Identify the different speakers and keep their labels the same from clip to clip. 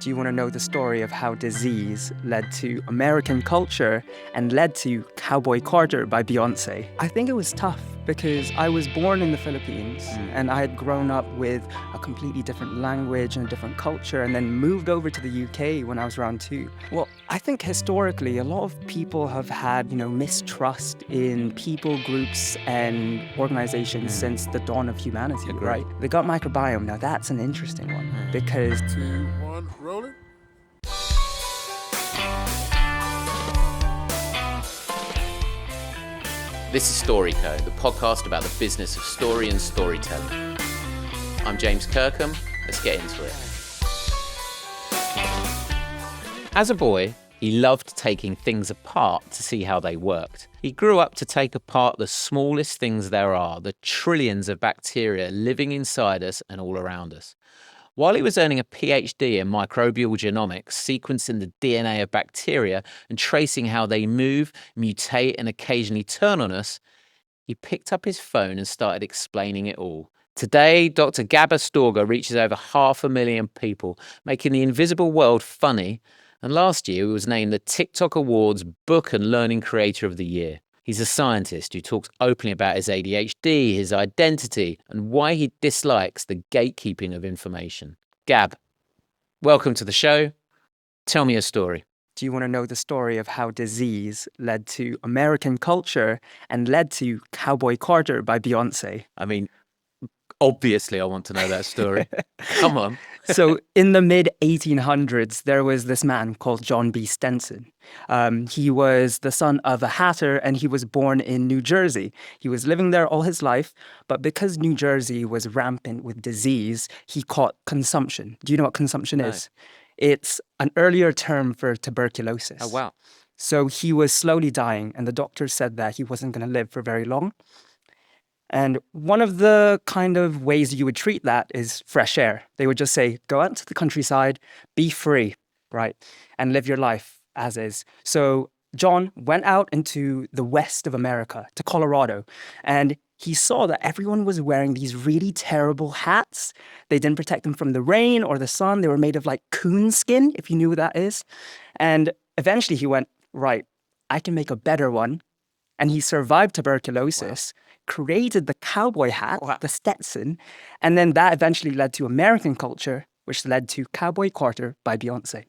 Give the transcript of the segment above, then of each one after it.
Speaker 1: Do you want to know the story of how disease led to American culture and led to Cowboy Carter by Beyonce? I think it was tough because I was born in the Philippines and I had grown up with a completely different language and a different culture and then moved over to the UK when I was around 2. Well, I think historically a lot of people have had, mistrust in people, groups and organizations since the dawn of humanity, right? The gut microbiome, now that's an interesting one because
Speaker 2: 2, 1, rolling.
Speaker 3: This is StoryCo, the podcast about the business of story and storytelling. I'm James Kirkham. Let's get into it. As a boy, he loved taking things apart to see how they worked. He grew up to take apart the smallest things there are, the trillions of bacteria living inside us and all around us. While he was earning a PhD in microbial genomics, sequencing the DNA of bacteria and tracing how they move, mutate, and occasionally turn on us, he picked up his phone and started explaining it all. Today, Dr. Gab Astorga reaches over 500,000 people, making the invisible world funny. And last year, he was named the TikTok Awards Book and Learning Creator of the Year. He's a scientist who talks openly about his ADHD, his identity, and why he dislikes the gatekeeping of information. Gab, welcome to the show. Tell me a story.
Speaker 1: do you want to know the story of how disease led to American culture and led to Cowboy Carter by Beyonce?
Speaker 3: I mean, obviously I want to know that story. Come on.
Speaker 1: So in the mid-1800s, there was this man called John B. Stenson. He was the son of a hatter and he was born in New Jersey. He was living there all his life, but because New Jersey was rampant with disease, he caught consumption. Do you know what consumption is? It's an earlier term for tuberculosis.
Speaker 3: Oh, wow.
Speaker 1: So he was slowly dying and the doctors said that he wasn't going to live for very long. And one of the kind of ways you would treat that is fresh air. They would just say, go out to the countryside, be free, right? And live your life as is. So John went out into the west of America, to Colorado, and he saw that everyone was wearing these really terrible hats. They didn't protect them from the rain or the sun. They were made of like coon skin, if you knew what that is. And eventually he went, right, I can make a better one. And he survived tuberculosis. Wow. Created the cowboy hat, the Stetson, and then that eventually led to American culture, which led to Cowboy Carter by Beyonce.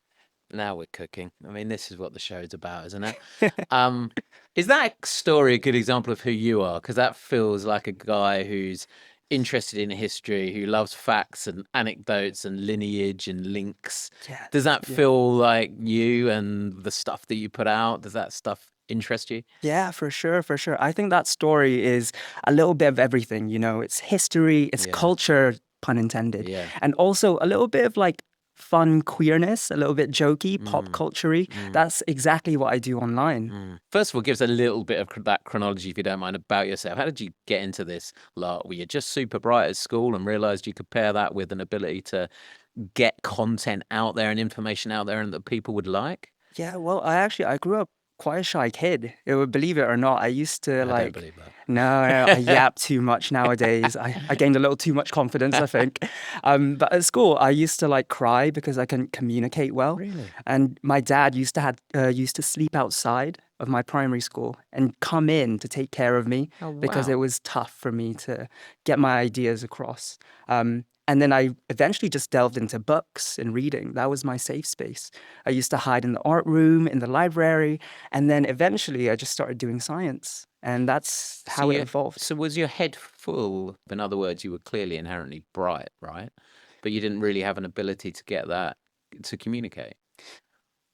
Speaker 3: Now we're cooking. I mean, this is what the show's about, isn't it? Is that story a good example of who you are? Because that feels like a guy who's interested in history, who loves facts and anecdotes and lineage and links.
Speaker 1: Yeah,
Speaker 3: Does that feel like you and the stuff that you put out? Does that stuff interest you?
Speaker 1: Yeah, for sure, for sure. I think that story is a little bit of everything, It's history, it's culture, pun intended.
Speaker 3: Yeah.
Speaker 1: And also a little bit of like fun queerness, a little bit jokey, pop culture-y. That's exactly what I do online.
Speaker 3: First of all, give us a little bit of that chronology, if you don't mind, about yourself. How did you get into this lot? Were you just super bright at school and realized you could pair that with an ability to get content out there and information out there and that people would like?
Speaker 1: Yeah, well, I grew up quite a shy kid. Believe it or not, I used to
Speaker 3: I don't believe that.
Speaker 1: No, I yap too much nowadays. I gained a little too much confidence, I think. But at school, I used to cry because I couldn't communicate well.
Speaker 3: Really?
Speaker 1: And my dad used to sleep outside of my primary school and come in to take care of me because it was tough for me to get my ideas across. And then I eventually just delved into books and reading. That was my safe space. I used to hide in the art room, in the library, and then eventually I just started doing science. And that's how it evolved.
Speaker 3: So was your head full? In other words, you were clearly inherently bright, right? But you didn't really have an ability to get that, to communicate.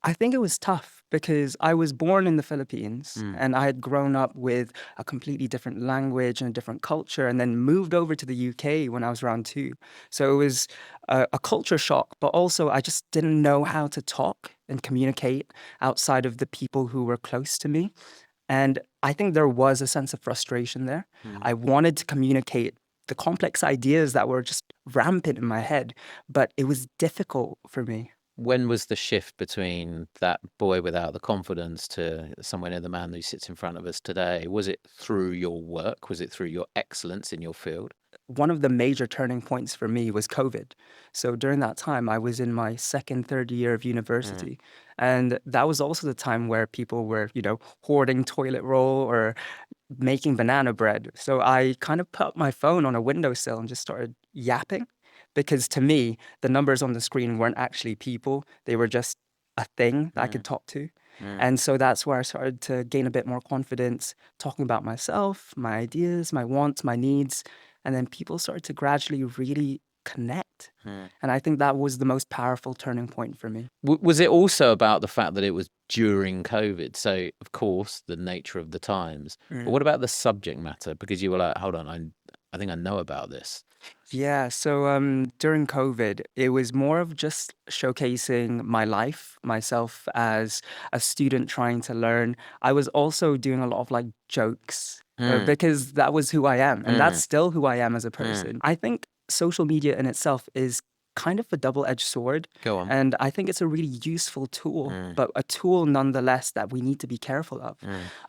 Speaker 1: I think it was tough because I was born in the Philippines and I had grown up with a completely different language and a different culture and then moved over to the UK when I was around 2. So it was a culture shock, but also I just didn't know how to talk and communicate outside of the people who were close to me. And I think there was a sense of frustration there. I wanted to communicate the complex ideas that were just rampant in my head, but it was difficult for me.
Speaker 3: When was the shift between that boy without the confidence to someone in the man who sits in front of us today? Was it through your work? Was it through your excellence in your field?
Speaker 1: one of the major turning points for me was COVID. So during that time, I was in my second, third year of university. And that was also the time where people were, hoarding toilet roll or making banana bread. So I kind of put my phone on a windowsill and just started yapping because to me, the numbers on the screen weren't actually people, they were just a thing that I could talk to. And so that's where I started to gain a bit more confidence talking about myself, my ideas, my wants, my needs. And then people started to gradually really connect. And I think that was the most powerful turning point for me.
Speaker 3: Was it also about the fact that it was during COVID? So, of course, the nature of the times. But what about the subject matter? Because you were like, hold on, I think I know about this.
Speaker 1: Yeah, so during COVID, it was more of just showcasing my life, myself as a student trying to learn. I was also doing a lot of like jokes because that was who I am, and that's still who I am as a person. I think social media in itself is kind of a double-edged sword,
Speaker 3: Go on.
Speaker 1: and I think it's a really useful tool, but a tool nonetheless that we need to be careful of.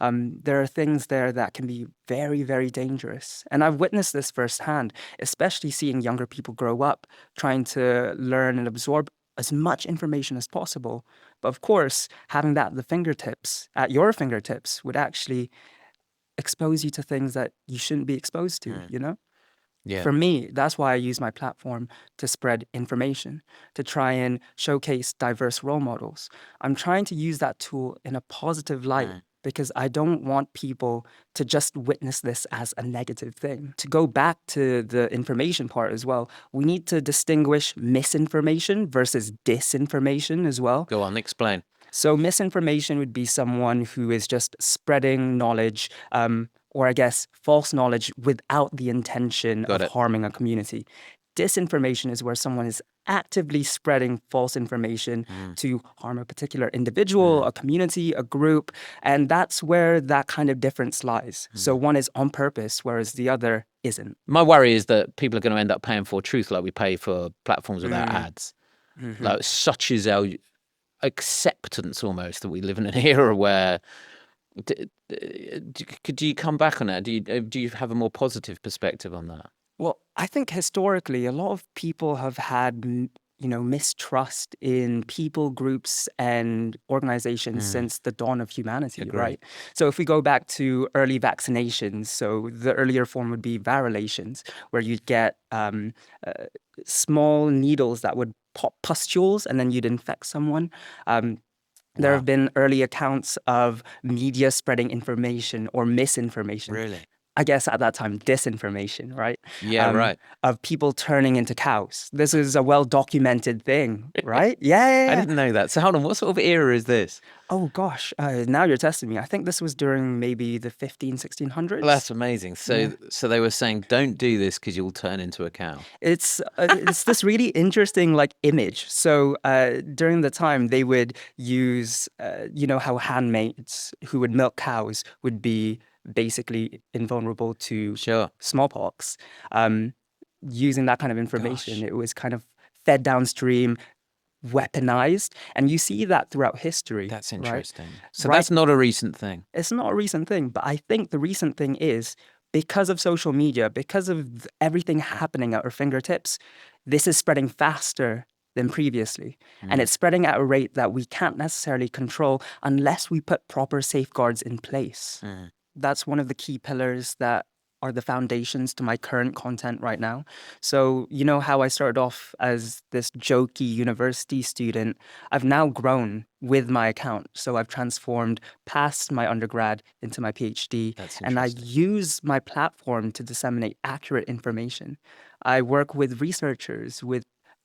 Speaker 1: There are things there that can be very, very dangerous, and I've witnessed this firsthand, especially seeing younger people grow up trying to learn and absorb as much information as possible. But of course, having that at your fingertips, would actually expose you to things that you shouldn't be exposed to,
Speaker 3: Yeah.
Speaker 1: For me, that's why I use my platform to spread information, to try and showcase diverse role models. I'm trying to use that tool in a positive light because I don't want people to just witness this as a negative thing. To go back to the information part as well, we need to distinguish misinformation versus disinformation as well.
Speaker 3: Go on, explain.
Speaker 1: So misinformation would be someone who is just spreading knowledge, or I guess false knowledge without the intention
Speaker 3: Got
Speaker 1: of
Speaker 3: it.
Speaker 1: harming a community. Disinformation is where someone is actively spreading false information to harm a particular individual, a community, a group, and that's where that kind of difference lies. So one is on purpose, whereas the other isn't.
Speaker 3: My worry is that people are going to end up paying for truth like we pay for platforms without ads. Like, such is our acceptance almost that we live in an era where do you come back on that? Do you have a more positive perspective on that?
Speaker 1: Well, I think historically, a lot of people have had, mistrust in people, groups, and organizations since the dawn of humanity,
Speaker 3: Agreed.
Speaker 1: right? So if we go back to early vaccinations, so the earlier form would be variolations, where you'd get small needles that would pop pustules and then you'd infect someone. There have been early accounts of media spreading information or misinformation.
Speaker 3: Really?
Speaker 1: I guess at that time, disinformation, right?
Speaker 3: Yeah, right.
Speaker 1: Of people turning into cows. This is a well-documented thing, right? Yeah.
Speaker 3: I didn't know that. So hold on, what sort of era is this?
Speaker 1: Oh, gosh. Now you're testing me. I think this was during maybe the 1600s.
Speaker 3: Well, that's amazing. So they were saying, don't do this because you'll turn into a cow.
Speaker 1: It's this really interesting like image. So during the time they would use, how handmaids who would milk cows would be basically invulnerable to
Speaker 3: Sure.
Speaker 1: smallpox. Using that kind of information,
Speaker 3: Gosh.
Speaker 1: it was kind of fed downstream, weaponized, and you see that throughout history.
Speaker 3: That's
Speaker 1: right?
Speaker 3: interesting. So
Speaker 1: Right.
Speaker 3: that's not a recent thing.
Speaker 1: It's not a recent thing, but I think the recent thing is because of social media, because of everything happening at our fingertips, this is spreading faster than previously. And it's spreading at a rate that we can't necessarily control unless we put proper safeguards in place. That's one of the key pillars that are the foundations to my current content right now. So, you know how I started off as this jokey university student? I've now grown with my account. So I've transformed past my undergrad into my PhD.
Speaker 3: That's
Speaker 1: And I
Speaker 3: interesting.
Speaker 1: use my platform to disseminate accurate information. I work with researchers, with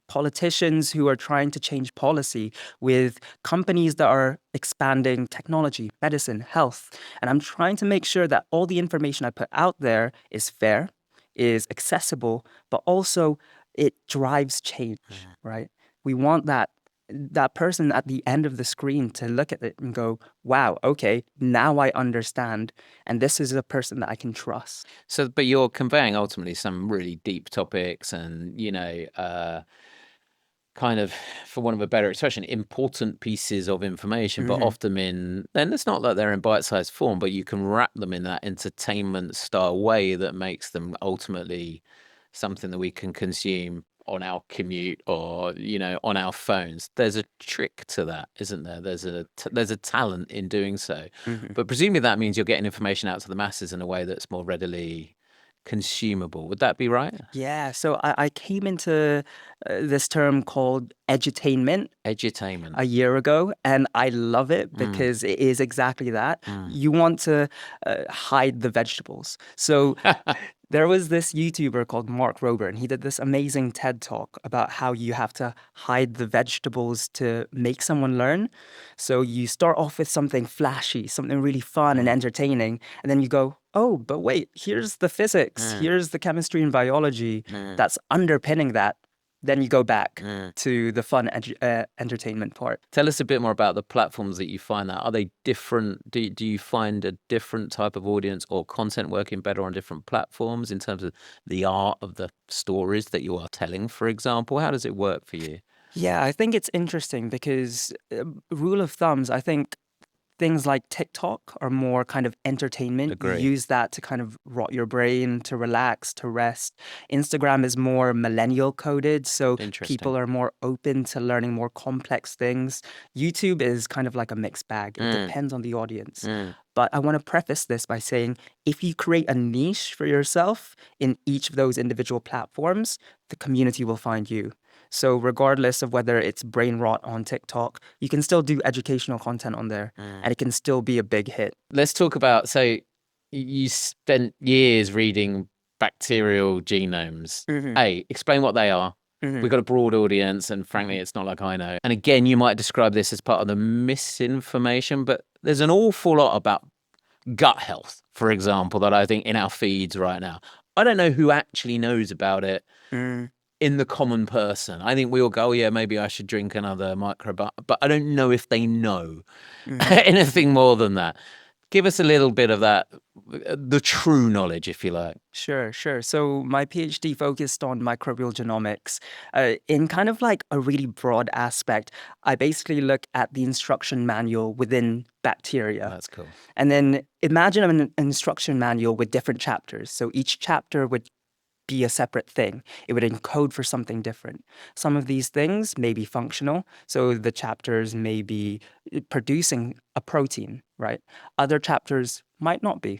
Speaker 1: politicians who are trying to change policy, with companies that are expanding technology, medicine, health. And I'm trying to make sure that all the information I put out there is fair, is accessible, but also it drives change, right? We want that person at the end of the screen to look at it and go, wow, okay, now I understand. And this is a person that I can trust.
Speaker 3: So, but you're conveying ultimately some really deep topics and, kind of, for want of a better expression, important pieces of information, but often then it's not like they're in bite-sized form, but you can wrap them in that entertainment style way that makes them ultimately something that we can consume on our commute or on our phones. There's a trick to that, isn't there? There's a talent in doing so.
Speaker 1: Mhm.
Speaker 3: But presumably that means you're getting information out to the masses in a way that's more readily consumable. Would that be right?
Speaker 1: Yeah, so I came into this term called edutainment
Speaker 3: Edutainment.
Speaker 1: a year ago, and I love it
Speaker 3: Mm.
Speaker 1: because it is exactly that.
Speaker 3: Mm.
Speaker 1: You want to hide the vegetables. So there was this YouTuber called Mark Rober, and he did this amazing TED talk about how you have to hide the vegetables to make someone learn. So you start off with something flashy, something really fun and entertaining, and then you go, oh, but wait, here's the physics,
Speaker 3: Mm.
Speaker 1: here's the chemistry and biology
Speaker 3: Mm.
Speaker 1: that's underpinning that. Then you go back
Speaker 3: Mm.
Speaker 1: to the fun entertainment part.
Speaker 3: Tell us a bit more about the platforms that you find that. Are they different? Do you find a different type of audience or content working better on different platforms in terms of the art of the stories that you are telling, for example? How does it work for you?
Speaker 1: Yeah, I think it's interesting because rule of thumbs, I think things like TikTok are more kind of entertainment. You
Speaker 3: Agree.
Speaker 1: use that to kind of rot your brain, to relax, to rest. Instagram is more millennial coded, so
Speaker 3: Interesting.
Speaker 1: people are more open to learning more complex things. YouTube is kind of like a mixed bag. It
Speaker 3: Mm.
Speaker 1: depends on the audience.
Speaker 3: Mm.
Speaker 1: But I want to preface this by saying if you create a niche for yourself in each of those individual platforms, the community will find you. So regardless of whether it's brain rot on TikTok, you can still do educational content on there and it can still be a big hit.
Speaker 3: Let's talk about, so you spent years reading bacterial genomes.
Speaker 1: Hmm.
Speaker 3: Explain what they are.
Speaker 1: Hmm.
Speaker 3: We've got a broad audience, and frankly, it's not like I know. And again, you might describe this as part of the misinformation, but there's an awful lot about gut health, for example, that I think in our feeds right now. I don't know who actually knows about it
Speaker 1: Mm.
Speaker 3: in the common person. I think we all go, oh, yeah, maybe I should drink another microbiome, but I don't know if they know
Speaker 1: Mhm.
Speaker 3: anything more than that. Give us a little bit of that, the true knowledge, if you like.
Speaker 1: Sure, sure. So my PhD focused on microbial genomics. In kind of like a really broad aspect, I basically look at the instruction manual within bacteria.
Speaker 3: That's cool.
Speaker 1: And then imagine an instruction manual with different chapters. So each chapter would be a separate thing. It would encode for something different. Some of these things may be functional. So the chapters may be producing a protein, right? Other chapters might not be,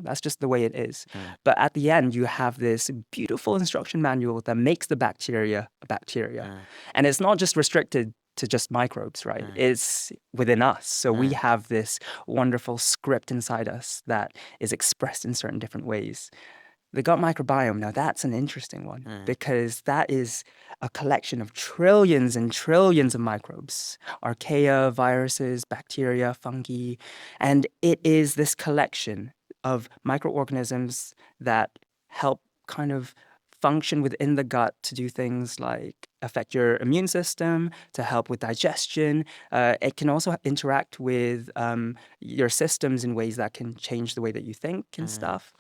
Speaker 1: that's just the way it is. But at the end, you have this beautiful instruction manual that makes the bacteria a bacteria. And it's not just restricted to just microbes, right? It's within us. So we have this wonderful script inside us that is expressed in certain different ways. The gut microbiome, now that's an interesting one because that is a collection of trillions and trillions of microbes, archaea, viruses, bacteria, fungi, and it is this collection of microorganisms that help kind of function within the gut to do things like affect your immune system, to help with digestion. It can also interact with your systems in ways that can change the way that you think and stuff.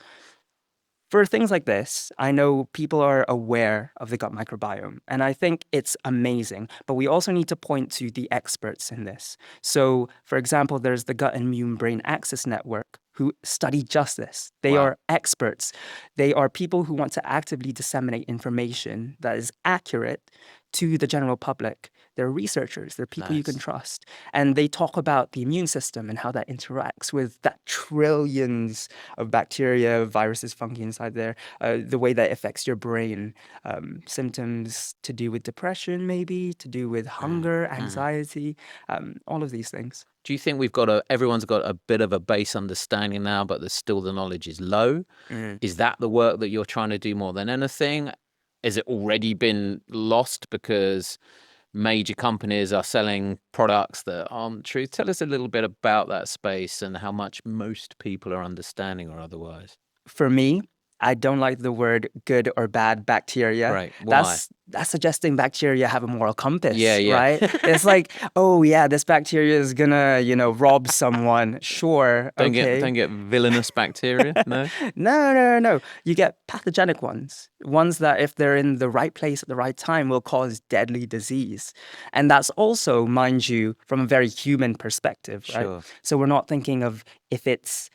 Speaker 1: For things like this, I know people are aware of the gut microbiome, and I think it's amazing. But we also need to point to the experts in this. So, for example, there's the Gut Immune Brain Axis Network who study just this. They
Speaker 3: Wow.
Speaker 1: are experts. They are people who want to actively disseminate information that is accurate to the general public. They're researchers. They're people you can
Speaker 3: Nice.
Speaker 1: trust. And they talk about the immune system and how that interacts with that trillions of bacteria, viruses, fungi inside there, the way that affects your brain, symptoms to do with depression, maybe, to do with hunger, anxiety, all of these things.
Speaker 3: Do you think everyone's got a bit of a base understanding now, but there's still the knowledge is low? Is that the work that you're trying to do more than anything? Has it already been lost because major companies are selling products that aren't true? Tell us a little bit about that space and how much most people are understanding or otherwise.
Speaker 1: For me, I don't like the word good or bad bacteria.
Speaker 3: Right. Why?
Speaker 1: That's suggesting bacteria have a moral compass,
Speaker 3: Yeah.
Speaker 1: right? It's like, oh yeah, this bacteria is gonna, rob someone. Sure,
Speaker 3: Don't
Speaker 1: okay.
Speaker 3: get villainous bacteria. No.
Speaker 1: No. You get pathogenic ones that if they're in the right place at the right time will cause deadly disease. And that's also, mind you, from a very human perspective, right?
Speaker 3: Sure.
Speaker 1: So we're not thinking of if it's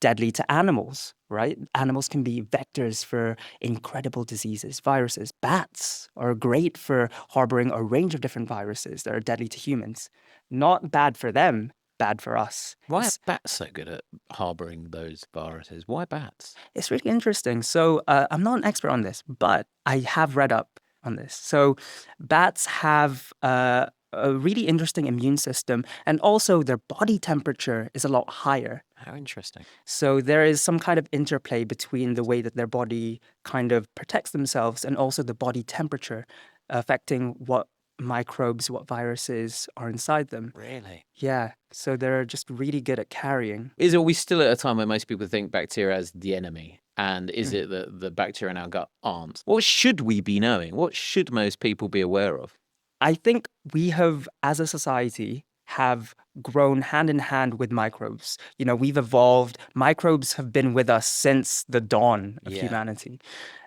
Speaker 1: deadly to animals, right? Animals can be vectors for incredible diseases, viruses. Bats are great for harboring a range of different viruses that are deadly to humans. Not bad for them, bad for us.
Speaker 3: Why are bats so good at harboring those viruses? Why bats?
Speaker 1: It's really interesting. So I'm not an expert on this, but I have read up on this. So bats have a really interesting immune system, and also their body temperature is a lot higher.
Speaker 3: How interesting.
Speaker 1: So there is some kind of interplay between the way that their body kind of protects themselves and also the body temperature affecting what microbes, what viruses are inside them.
Speaker 3: Really?
Speaker 1: Yeah. So they're just really good at carrying.
Speaker 3: Are we still at a time where most people think bacteria as the enemy? And is it that the bacteria in our gut aren't? What should we be knowing? What should most people be aware of?
Speaker 1: I think we have, as a society, have grown hand in hand with microbes. You know, we've evolved. Microbes have been with us since the dawn of humanity.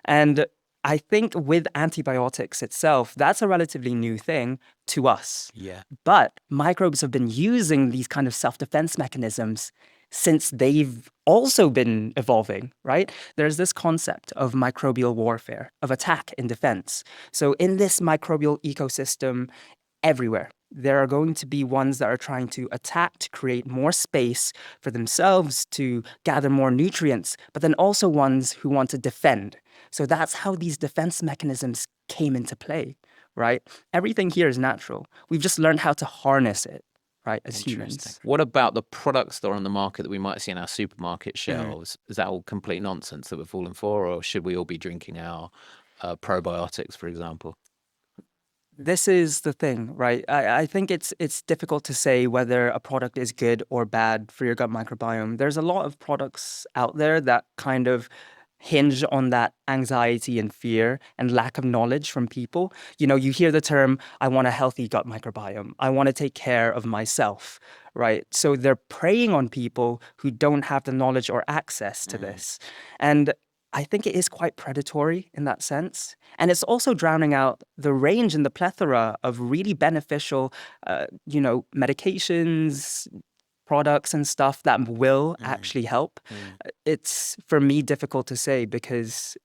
Speaker 1: And I think with antibiotics itself, that's a relatively new thing to us.
Speaker 3: Yeah.
Speaker 1: But microbes have been using these kind of self-defense mechanisms since they've also been evolving, right? There's this concept of microbial warfare, of attack and defense. So in this microbial ecosystem, everywhere, there are going to be ones that are trying to attack to create more space for themselves to gather more nutrients, but then also ones who want to defend. So that's how these defense mechanisms came into play, right? Everything here is natural. We've just learned how to harness it, right, as humans.
Speaker 3: What about the products that are on the market that we might see in our supermarket shelves? Is that all complete nonsense that we're falling for, or should we all be drinking our probiotics, for example?
Speaker 1: This is the thing, right? I think it's difficult to say whether a product is good or bad for your gut microbiome. There's a lot of products out there that kind of hinge on that anxiety and fear and lack of knowledge from people. You know, you hear the term, I want a healthy gut microbiome. I want to take care of myself, right? So they're preying on people who don't have the knowledge or access to this. And I think it is quite predatory in that sense. And it's also drowning out the range and the plethora of really beneficial, medications, products and stuff that will actually help. It's, for me, difficult to say because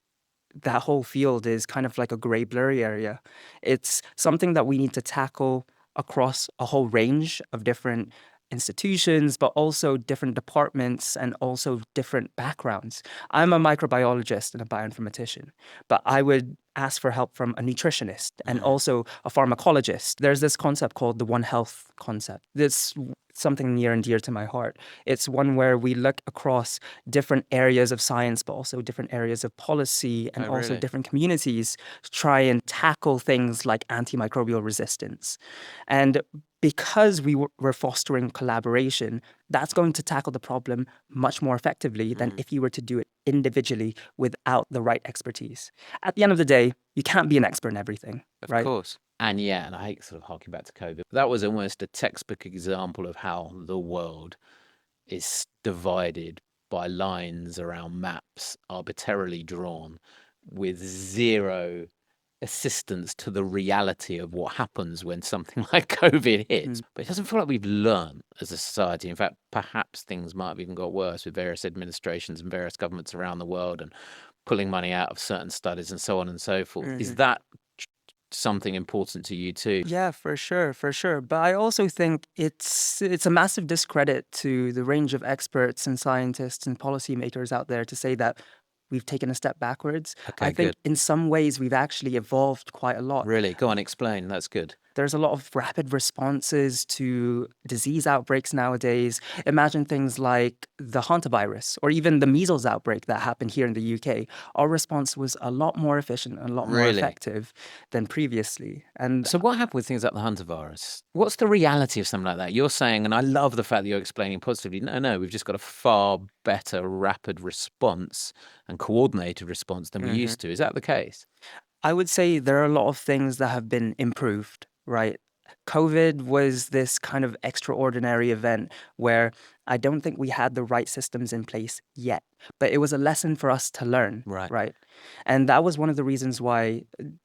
Speaker 1: that whole field is kind of like a gray, blurry area. It's something that we need to tackle across a whole range of different institutions, but also different departments and also different backgrounds. I'm a microbiologist and a bioinformatician, but I would ask for help from a nutritionist and also a pharmacologist. There's this concept called the One Health concept. This something near and dear to my heart. It's one where we look across different areas of science, but also different areas of policy and also different communities to try and tackle things like antimicrobial resistance. And because we're fostering collaboration, that's going to tackle the problem much more effectively than if you were to do it individually without the right expertise. At the end of the day, you can't be an expert in everything, right?
Speaker 3: Of course. And and I hate sort of harking back to COVID. That was almost a textbook example of how the world is divided by lines around maps arbitrarily drawn with zero assistance to the reality of what happens when something like COVID hits. But it doesn't feel like we've learned as a society. In fact, perhaps things might have even got worse with various administrations and various governments around the world and pulling money out of certain studies and so on and so forth. Is that something important to you too?
Speaker 1: Yeah, for sure, for sure. But I also think it's a massive discredit to the range of experts and scientists and policymakers out there to say that we've taken a step backwards.
Speaker 3: Okay,
Speaker 1: I think
Speaker 3: good.
Speaker 1: in some ways we've actually evolved quite a lot.
Speaker 3: Really? Go on, explain. That's good.
Speaker 1: There's a lot of rapid responses to disease outbreaks nowadays. Imagine things like the hantavirus or even the measles outbreak that happened here in the UK. Our response was a lot more efficient and a lot more
Speaker 3: Really?
Speaker 1: effective than previously. And
Speaker 3: So what happened with things like the hantavirus? What's the reality of something like that? You're saying, and I love the fact that you're explaining positively, no, we've just got a far better rapid response and coordinated response than we used to. Is that the case?
Speaker 1: I would say there are a lot of things that have been improved, right? COVID was this kind of extraordinary event where I don't think we had the right systems in place yet. But it was a lesson for us to learn,
Speaker 3: Right.
Speaker 1: right? And that was one of the reasons why,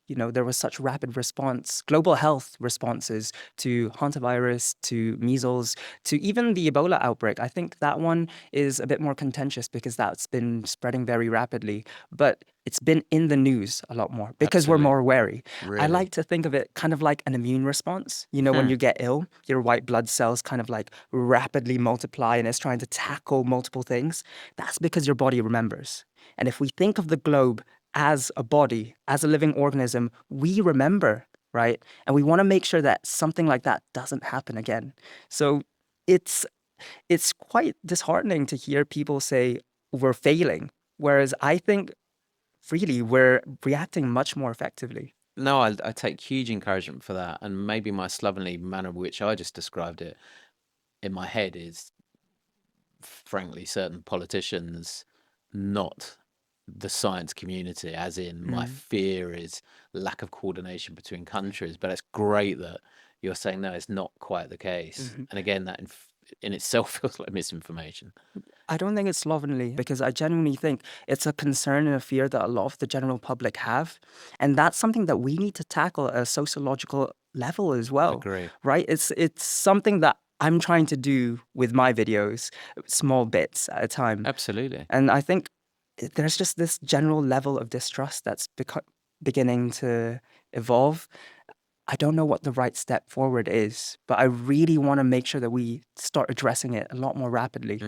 Speaker 1: there was such rapid response, global health responses to hantavirus, to measles, to even the Ebola outbreak. I think that one is a bit more contentious because that's been spreading very rapidly. But it's been in the news a lot more because we're
Speaker 3: Absolutely.
Speaker 1: more wary. I
Speaker 3: Really?
Speaker 1: like to think of it kind of like an immune response. When you get ill, your white blood cells kind of like rapidly multiply and it's trying to tackle multiple things. That's because your body remembers. And if we think of the globe as a body, as a living organism, we remember, right? And we want to make sure that something like that doesn't happen again. So it's quite disheartening to hear people say we're failing, whereas I think really we're reacting much more effectively.
Speaker 3: No, I take huge encouragement for that. And maybe my slovenly manner in which I just described it in my head is, frankly, certain politicians, not the science community, as in my
Speaker 1: Mm.
Speaker 3: fear is lack of coordination between countries. But it's great that you're saying, no, it's not quite the case.
Speaker 1: Mhm.
Speaker 3: And again, that in itself feels like misinformation.
Speaker 1: I don't think it's slovenly because I genuinely think it's a concern and a fear that a lot of the general public have. And that's something that we need to tackle at a sociological level as well,
Speaker 3: Agree.
Speaker 1: right? It's something that I'm trying to do with my videos, small bits at a time.
Speaker 3: Absolutely.
Speaker 1: And I think there's just this general level of distrust that's beginning to evolve. I don't know what the right step forward is, but I really want to make sure that we start addressing it a lot more rapidly.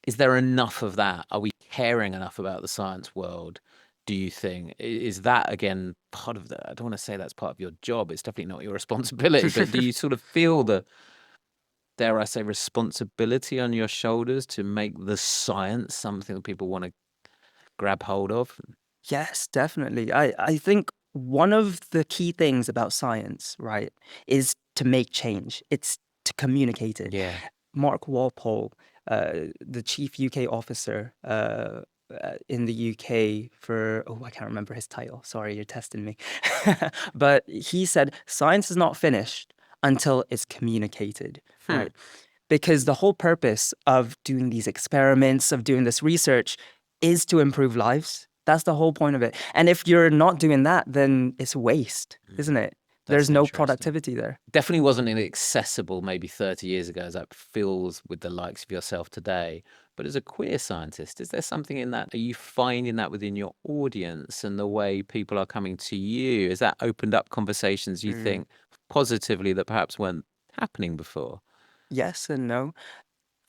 Speaker 3: Is there enough of that? Are we caring enough about the science world? Do you think is that again part of the? I don't want to say that's part of your job. It's definitely not your responsibility. But do you sort of feel the, dare I say, responsibility on your shoulders to make the science something that people want to grab hold of?
Speaker 1: Yes, definitely. I think one of the key things about science, right, is to make change. It's to communicate it.
Speaker 3: Yeah.
Speaker 1: Mark Walpole, the chief UK officer in the UK for, I can't remember his title. Sorry, you're testing me. But he said, science is not finished until it's communicated, right? Because the whole purpose of doing these experiments, of doing this research, is to improve lives. That's the whole point of it. And if you're not doing that, then it's waste, isn't it?
Speaker 3: That's
Speaker 1: There's no
Speaker 3: interesting.
Speaker 1: productivity there.
Speaker 3: Definitely wasn't accessible maybe 30 years ago as that feels with the likes of yourself today. But as a queer scientist, is there something in that? Are you finding that within your audience and the way people are coming to you? Has that opened up conversations you think positively that perhaps weren't happening before?
Speaker 1: Yes and no.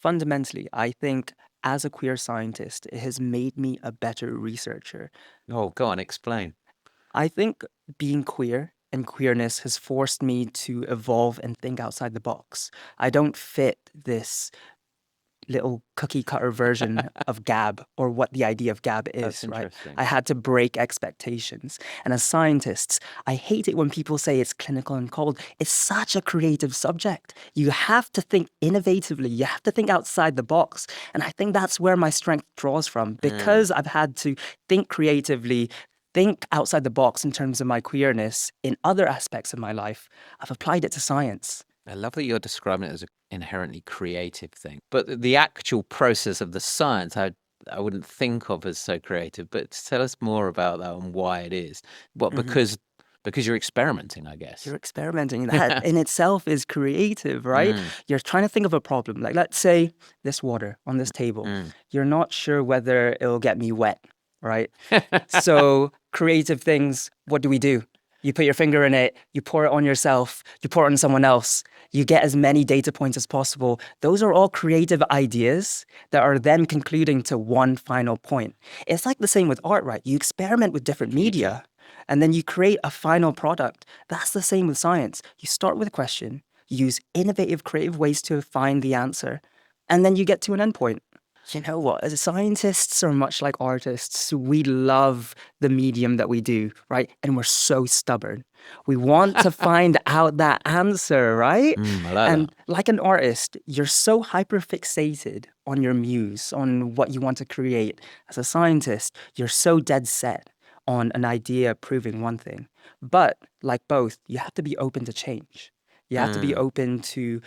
Speaker 1: Fundamentally, I think as a queer scientist, it has made me a better researcher.
Speaker 3: Oh, go on, explain.
Speaker 1: I think being queer and queerness has forced me to evolve and think outside the box. I don't fit this little cookie cutter version of Gab or what the idea of Gab
Speaker 3: That's
Speaker 1: is, right?
Speaker 3: interesting.
Speaker 1: I had to break expectations. And as scientists, I hate it when people say it's clinical and cold. It's such a creative subject. You have to think innovatively, you have to think outside the box. And I think that's where my strength draws from because I've had to think creatively. Think outside the box in terms of my queerness in other aspects of my life. I've applied it to science.
Speaker 3: I love that you're describing it as an inherently creative thing. But the actual process of the science, I wouldn't think of as so creative. But tell us more about that and why it is. What, because you're experimenting, I guess.
Speaker 1: You're experimenting. That in itself is creative, right? You're trying to think of a problem. Like, let's say this water on this table. You're not sure whether it'll get me wet, right? So creative things, what do? You put your finger in it, you pour it on yourself, you pour it on someone else, you get as many data points as possible. Those are all creative ideas that are then concluding to one final point. It's like the same with art, right? You experiment with different media and then you create a final product. That's the same with science. You start with a question, you use innovative, creative ways to find the answer, and then you get to an endpoint. You know what? As scientists are much like artists. We love the medium that we do, right? And we're so stubborn. We want to find out that answer, right?
Speaker 3: I like
Speaker 1: And
Speaker 3: that.
Speaker 1: like an artist, you're so hyperfixated on your muse, on what you want to create. As a scientist, you're so dead set on an idea proving one thing. But like both, you have to be open to change. You have to be open to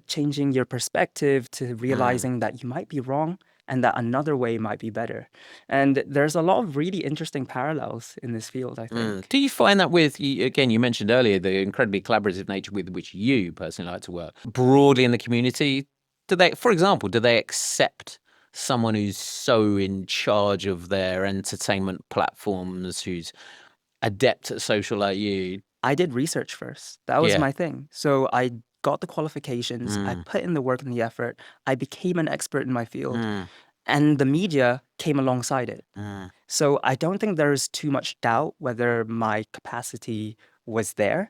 Speaker 1: changing your perspective, to realizing that you might be wrong and that another way might be better. And there's a lot of really interesting parallels in this field, I think.
Speaker 3: Do you find that again, you mentioned earlier the incredibly collaborative nature with which you personally like to work, broadly in the community, for example, do they accept someone who's so in charge of their entertainment platforms, who's adept at social like you?
Speaker 1: I did research first. That was
Speaker 3: Yeah.
Speaker 1: my thing. So I got the qualifications, I put in the work and the effort, I became an expert in my field, and the media came alongside it. So I don't think there's too much doubt whether my capacity was there.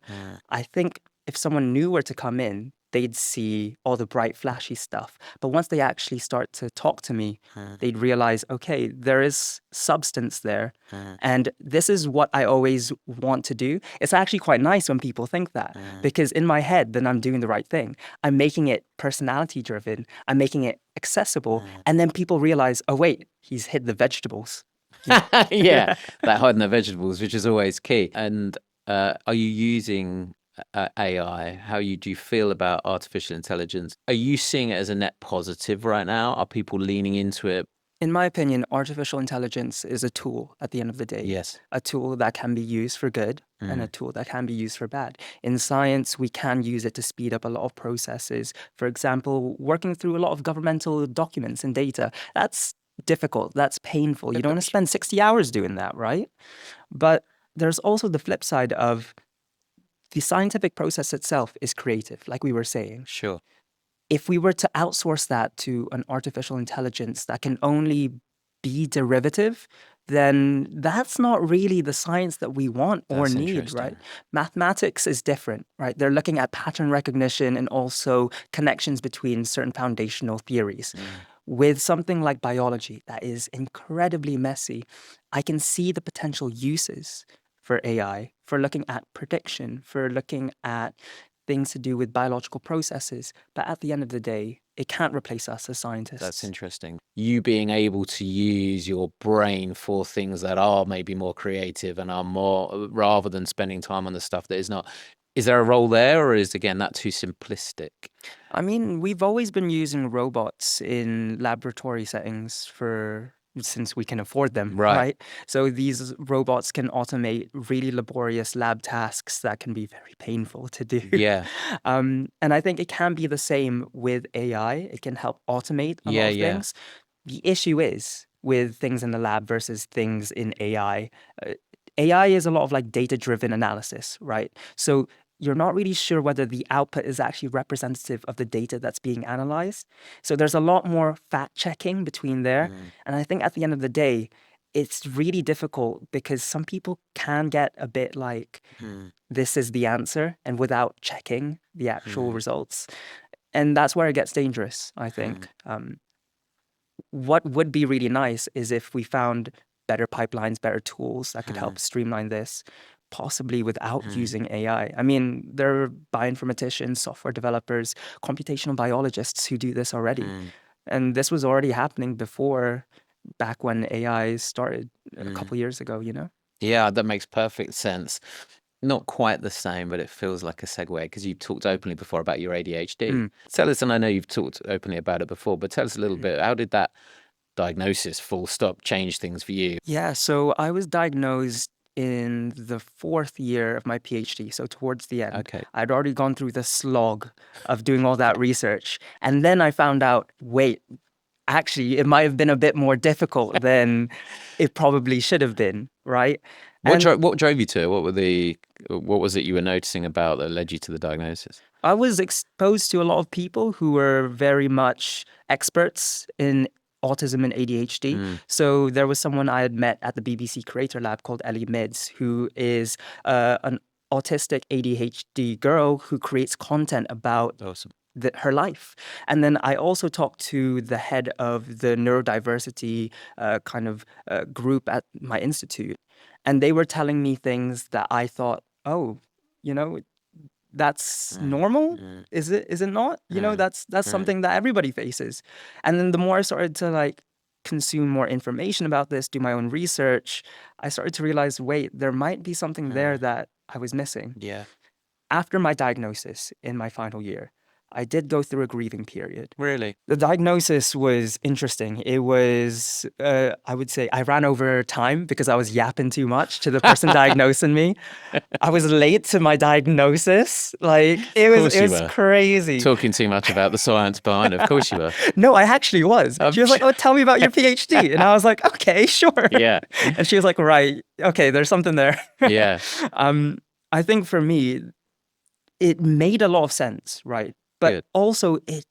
Speaker 1: I think if someone new were to come in, they'd see all the bright, flashy stuff. But once they actually start to talk to me, they'd realize, okay, there is substance there. And this is what I always want to do. It's actually quite nice when people think that, because in my head, then I'm doing the right thing. I'm making it personality driven, I'm making it accessible. And then people realize, oh, wait, he's hid the vegetables.
Speaker 3: Yeah, that hiding the vegetables, which is always key. And are you using AI? Do you feel about artificial intelligence? Are you seeing it as a net positive right now? Are people leaning into it?
Speaker 1: In my opinion, artificial intelligence is a tool at the end of the day.
Speaker 3: Yes.
Speaker 1: A tool that can be used for good and a tool that can be used for bad. In science, we can use it to speed up a lot of processes. For example, working through a lot of governmental documents and data. That's difficult. That's painful. You don't want to spend 60 hours doing that, right? But there's also the flip side of the scientific process itself is creative, like we were saying.
Speaker 3: Sure.
Speaker 1: If we were to outsource that to an artificial intelligence that can only be derivative, then that's not really the science that we want or
Speaker 3: That's
Speaker 1: need,
Speaker 3: interesting.
Speaker 1: right? Mathematics is different, right? They're looking at pattern recognition and also connections between certain foundational theories. With something like biology that is incredibly messy, I can see the potential uses for AI, for looking at prediction, for looking at things to do with biological processes. But at the end of the day, it can't replace us as scientists.
Speaker 3: That's interesting. You being able to use your brain for things that are maybe more creative and are more, rather than spending time on the stuff that is not. Is there a role there, or is, again, that too simplistic?
Speaker 1: I mean, we've always been using robots in laboratory settings since we can afford them, right? So these robots can automate really laborious lab tasks that can be very painful to do.
Speaker 3: Yeah.
Speaker 1: And I think it can be the same with AI. It can help automate a lot of things. The issue is with things in the lab versus things in AI. AI is a lot of like data-driven analysis, right? So you're not really sure whether the output is actually representative of the data that's being analyzed. So there's a lot more fact checking between there. And I think at the end of the day, it's really difficult because some people can get a bit like, this is the answer, and without checking the actual results. And that's where it gets dangerous, I think. What would be really nice is if we found better pipelines, better tools that could help streamline this, possibly without using AI. I mean, there are bioinformaticians, software developers, computational biologists who do this already. And this was already happening back when AI started a couple years ago, you know?
Speaker 3: Yeah, that makes perfect sense. Not quite the same, but it feels like a segue, because you talked openly before about your ADHD. Tell us, and I know you've talked openly about it before, but tell us a little bit, how did that diagnosis, full stop, change things for you?
Speaker 1: Yeah, so I was diagnosed in the 4th year of my PhD, so towards the end.
Speaker 3: Okay.
Speaker 1: I'd already gone through the slog of doing all that research. And then I found out, wait, actually, it might have been a bit more difficult than it probably should have been, right?
Speaker 3: What drove you to it? What was it you were noticing about that led you to the diagnosis?
Speaker 1: I was exposed to a lot of people who were very much experts in autism and ADHD. So there was someone I had met at the BBC Creator Lab called Ellie Mids, who is an autistic ADHD girl who creates content about
Speaker 3: Awesome.
Speaker 1: her life. And then I also talked to the head of the neurodiversity group at my institute. And they were telling me things that I thought, oh, that's normal. Is it not? That's something that everybody faces. And then the more I started to like consume more information about this, do my own research, I started to realize, wait, there might be something there that I was missing.
Speaker 3: Yeah.
Speaker 1: after my diagnosis in my final year, I did go through a grieving period.
Speaker 3: Really?
Speaker 1: The diagnosis was interesting. It was, I would say, I ran over time because I was yapping too much to the person diagnosing me. I was late to my diagnosis. Like it
Speaker 3: Of
Speaker 1: was,
Speaker 3: course
Speaker 1: it
Speaker 3: you
Speaker 1: was
Speaker 3: were.
Speaker 1: crazy.
Speaker 3: Talking too much about the science behind it. Of course you were.
Speaker 1: No, I actually was.
Speaker 3: I'm
Speaker 1: She was like, "Oh, tell me about your PhD," and I was like, "Okay, sure."
Speaker 3: Yeah.
Speaker 1: And she was like, "Right, okay, there's something there."
Speaker 3: Yeah.
Speaker 1: I think for me, it made a lot of sense, right? But
Speaker 3: Good.
Speaker 1: also, it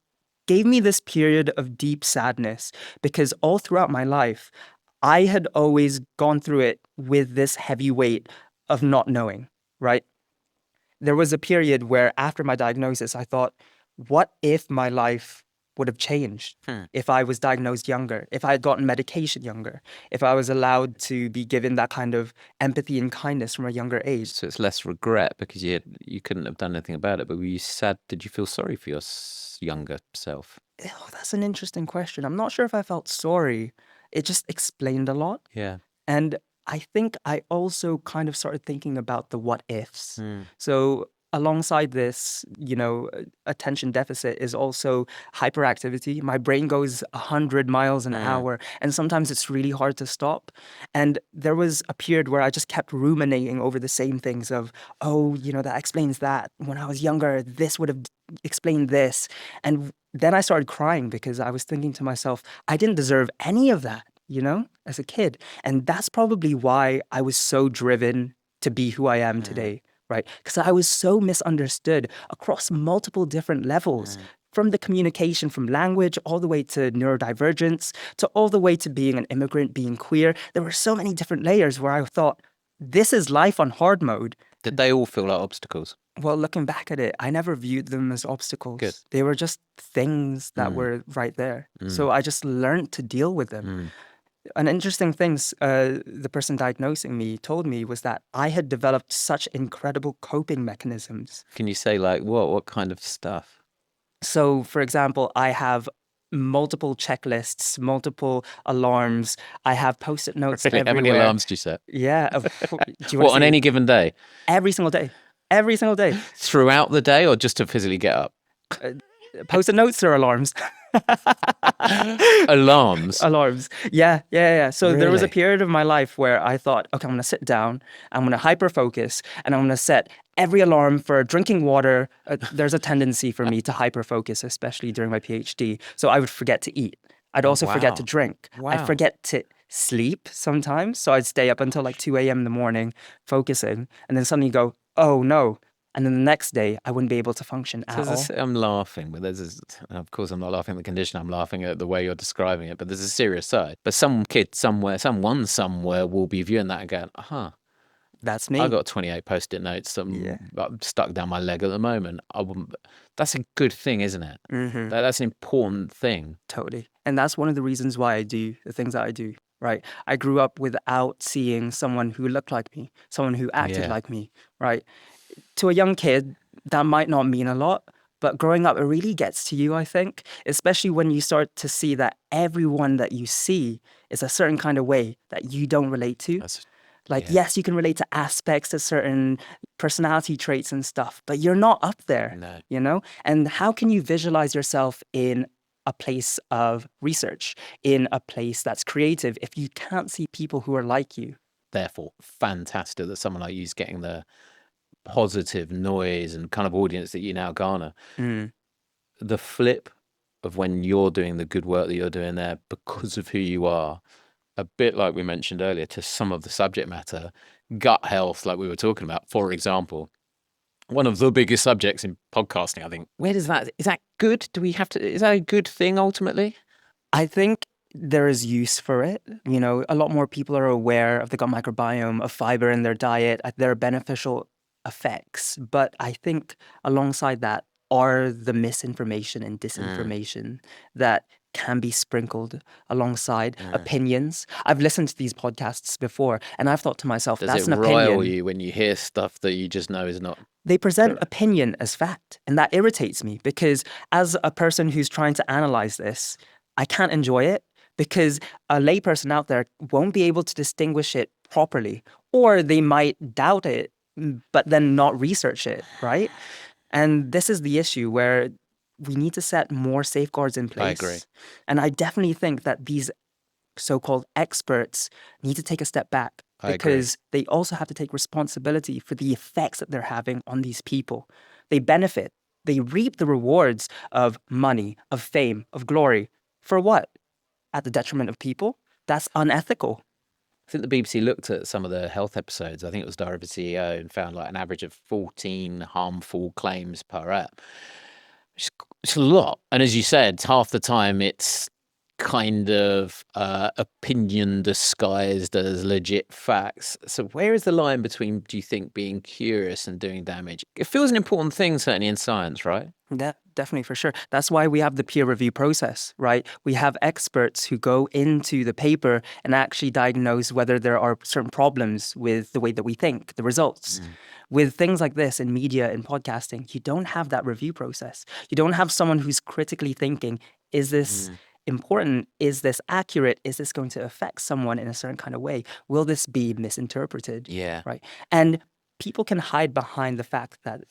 Speaker 1: gave me this period of deep sadness because all throughout my life, I had always gone through it with this heavy weight of not knowing, right? There was a period where after my diagnosis, I thought, what if my life would have changed? If I was diagnosed younger, if I had gotten medication younger, if I was allowed to be given that kind of empathy and kindness from a younger age.
Speaker 3: So it's less regret because you couldn't have done anything about it. But were you sad? Did you feel sorry for your younger self?
Speaker 1: Oh, that's an interesting question. I'm not sure if I felt sorry. It just explained a lot.
Speaker 3: Yeah.
Speaker 1: And I think I also kind of started thinking about the what ifs. So alongside this, attention deficit is also hyperactivity. My brain goes 100 miles an hour, and sometimes it's really hard to stop. And there was a period where I just kept ruminating over the same things of, oh, that explains that. When I was younger, this would have explained this. And then I started crying because I was thinking to myself, I didn't deserve any of that, as a kid. And that's probably why I was so driven to be who I am today, right? Because I was so misunderstood across multiple different levels. From the communication, from language, all the way to neurodivergence, to all the way to being an immigrant, being queer. There were so many different layers where I thought, this is life on hard mode.
Speaker 3: Did they all feel like obstacles?
Speaker 1: Well, looking back at it, I never viewed them as obstacles.
Speaker 3: Good.
Speaker 1: They were just things that were right there. So I just learned to deal with them. An interesting thing the person diagnosing me told me was that I had developed such incredible coping mechanisms.
Speaker 3: Can you say like what? What kind of stuff?
Speaker 1: So, for example, I have multiple checklists, multiple alarms. I have post-it notes
Speaker 3: Really?
Speaker 1: everywhere.
Speaker 3: How many alarms do you set?
Speaker 1: Yeah. Do you
Speaker 3: What,
Speaker 1: want
Speaker 3: on
Speaker 1: to see?
Speaker 3: any given day?
Speaker 1: Every single day. Every single day.
Speaker 3: Throughout the day or just to physically get up?
Speaker 1: Post-it notes or alarms?
Speaker 3: Alarms?
Speaker 1: Alarms. Yeah. So there was a
Speaker 3: Really?
Speaker 1: period of my life where I thought, okay, I'm going to sit down, I'm going to hyper-focus, and I'm going to set every alarm for drinking water. There's a tendency for me to hyper-focus, especially during my PhD. So I would forget to eat. I'd also forget to
Speaker 3: wow.
Speaker 1: drink. I'd
Speaker 3: Wow.
Speaker 1: forget to sleep sometimes. So I'd stay up until like 2 a.m. in the morning focusing, and then suddenly go, oh no. And then the next day, I wouldn't be able to function at all.
Speaker 3: I'm laughing, but of course, I'm not laughing at the condition. I'm laughing at the way you're describing it. But there's a serious side. But some kid somewhere, someone somewhere will be viewing that and going,
Speaker 1: That's me.
Speaker 3: I got 28 post-it notes I'm stuck down my leg at the moment. That's a good thing, isn't it? That's an important thing.
Speaker 1: Totally. And that's one of the reasons why I do the things that I do, right? I grew up without seeing someone who looked like me, someone who acted
Speaker 3: Yeah.
Speaker 1: like me, right? To a young kid, that might not mean a lot, but growing up, it really gets to you, I think, especially when you start to see that everyone that you see is a certain kind of way that you don't relate to. Yes, you can relate to aspects of certain personality traits and stuff, but you're not up there,
Speaker 3: No.
Speaker 1: And how can you visualize yourself in a place of research, in a place that's creative, if you can't see people who are like you?
Speaker 3: Therefore, fantastic that someone like you is getting the positive noise and kind of audience that you now garner. The flip of when you're doing the good work that you're doing there because of who you are, a bit like we mentioned earlier, to some of the subject matter, gut health, like we were talking about, for example, one of the biggest subjects in podcasting, I think. Is that good? Is that a good thing ultimately?
Speaker 1: I think there is use for it. A lot more people are aware of the gut microbiome, of fiber in their diet, their beneficial effects. But I think alongside that are the misinformation and disinformation that can be sprinkled alongside opinions. I've listened to these podcasts before and I've thought to myself,
Speaker 3: Does
Speaker 1: that's
Speaker 3: it
Speaker 1: an opinion.
Speaker 3: rile you when you hear stuff that you just know is not?
Speaker 1: They present opinion as fact, and that irritates me because as a person who's trying to analyze this, I can't enjoy it because a layperson out there won't be able to distinguish it properly, or they might doubt it but then not research it, right? And this is the issue where we need to set more safeguards in place.
Speaker 3: I agree.
Speaker 1: And I definitely think that these so-called experts need to take a step back
Speaker 3: I agree.
Speaker 1: because they also have to take responsibility for the effects that they're having on these people. They benefit, they reap the rewards of money, of fame, of glory. For what? At the detriment of people? That's unethical.
Speaker 3: I think the BBC looked at some of the health episodes. I think it was Diary of a CEO and found like an average of 14 harmful claims per app. It's a lot. And as you said, half the time it's kind of opinion disguised as legit facts. So where is the line between, do you think, being curious and doing damage? It feels an important thing, certainly in science, right?
Speaker 1: Definitely, for sure. That's why we have the peer review process, right? We have experts who go into the paper and actually diagnose whether there are certain problems with the way that we think, the results. With things like this in media and podcasting, you don't have that review process. You don't have someone who's critically thinking, is this important? Is this accurate? Is this going to affect someone in a certain kind of way? Will this be misinterpreted?
Speaker 3: Yeah.
Speaker 1: Right. And people can hide behind the fact that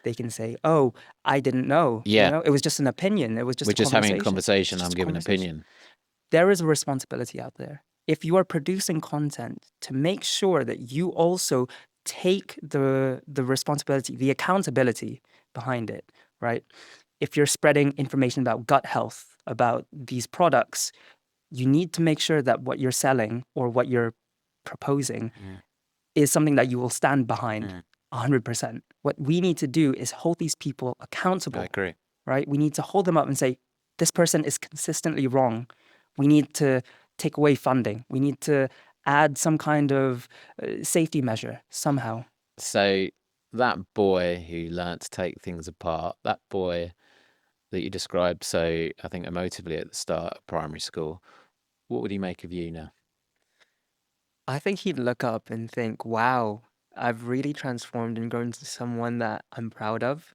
Speaker 1: they can say, oh, I didn't know.
Speaker 3: Yeah.
Speaker 1: You know, it was just an opinion. It was just
Speaker 3: We're
Speaker 1: a
Speaker 3: just having a
Speaker 1: conversation.
Speaker 3: conversation. I'm giving an opinion.
Speaker 1: There is a responsibility out there. If you are producing content, to make sure that you also take the responsibility, the accountability behind it, right? If you're spreading information about gut health, about these products, you need to make sure that what you're selling or what you're proposing is something that you will stand behind 100%. What we need to do is hold these people accountable.
Speaker 3: I agree.
Speaker 1: Right? We need to hold them up and say, this person is consistently wrong. We need to take away funding. We need to add some kind of safety measure somehow.
Speaker 3: So that boy who learnt to take things apart, that boy that you described so, I think, emotively at the start of primary school, what would he make of you now?
Speaker 1: I think he'd look up and think, wow, I've really transformed and grown to someone that I'm proud of.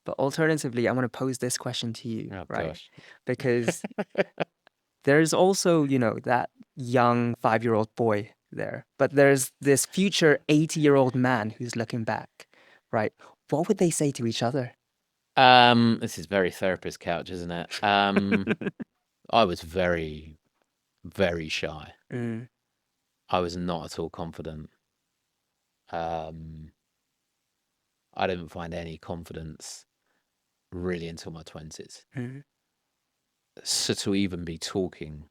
Speaker 1: But alternatively, I want to pose this question to you,
Speaker 3: Oh,
Speaker 1: right?
Speaker 3: gosh.
Speaker 1: Because there's also, you know, that young 5-year-old boy there, but there's this future 80-year-old man who's looking back, right? What would they say to each other?
Speaker 3: This is very therapist couch, isn't it? I was very, very shy. I was not at all confident. I didn't find any confidence really until my 20s. So to even be talking,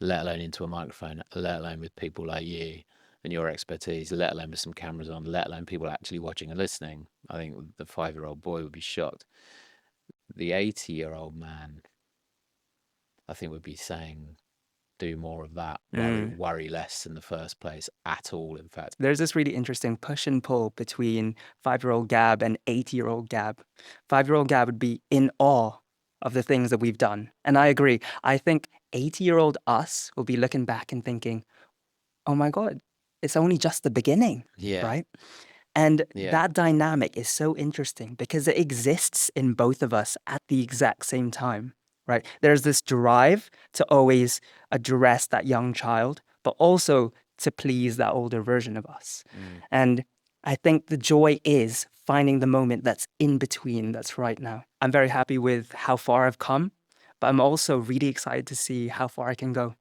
Speaker 3: let alone into a microphone, let alone with people like you and your expertise, let alone with some cameras on, let alone people actually watching and listening, I think the 5-year-old boy would be shocked. The 80-year-old man, I think, would be saying, do more of that, worry less in the first place at all, in fact.
Speaker 1: There's this really interesting push and pull between 5-year-old Gab and 80-year-old Gab. 5-year-old Gab would be in awe of the things that we've done. And I agree. I think 80-year-old us will be looking back and thinking, oh my God, it's only just the beginning, right? And that dynamic is so interesting because it exists in both of us at the exact same time, right? There's this drive to always address that young child, but also to please that older version of us. And I think the joy is finding the moment that's in between, that's right now. I'm very happy with how far I've come, but I'm also really excited to see how far I can go.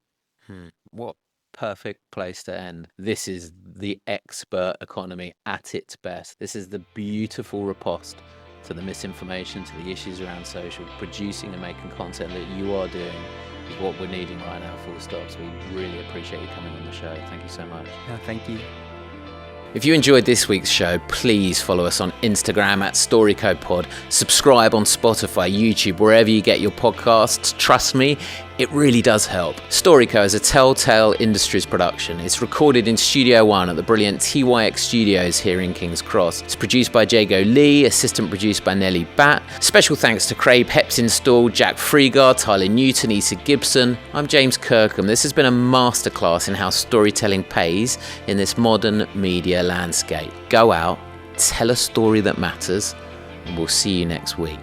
Speaker 3: What perfect place to end. This is the expert economy at its best. This is the beautiful riposte to the misinformation, to the issues around social. Producing and making content that you are doing is what we're needing right now, full stop. So we really appreciate you coming on the show. Thank you so much.
Speaker 1: Thank you.
Speaker 3: If you enjoyed this week's show, please follow us on Instagram at StoryCo Pod. Subscribe on Spotify, YouTube, wherever you get your podcasts. Trust me, it really does help. StoryCo is a Telltale Industries production. It's recorded in Studio One at the brilliant TYX Studios here in King's Cross. It's produced by Jago Lee, assistant produced by Nellie Batt. Special thanks to Craig Hepsinstall, Jack Freegar, Tyler Newton, Issa Gibson. I'm James Kirkham. This has been a masterclass in how storytelling pays in this modern media landscape. Go out, tell a story that matters, and we'll see you next week.